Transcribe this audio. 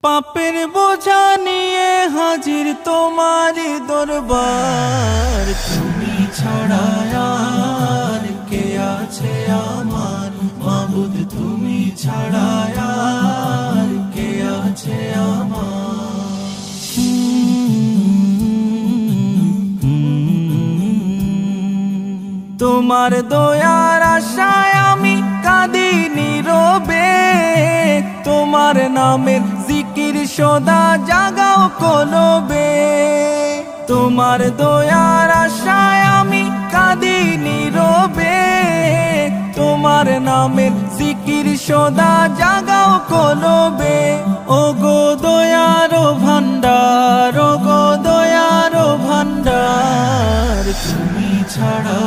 পাপের বোঝা নিয়ে হাজির তোমার দরবার, তুমি ছাড়া আর কে আছে আমার মাবুদ, তুমি ছাড়া আর কে আছে আমার। তোমার দয়ার আশায় আমি কাঁদি নীরবে, তোমার নামের জিকির সদা জাগাও কলবে। তোমার দয়ার আশায় আমি কাঁদি নীরবে, তোমার নামের জিকির সদা জাগাও কলবে। ও গো দয়ার ভান্ডার, ও গো দয়ার ভান্ডার, তুমি ছাড়া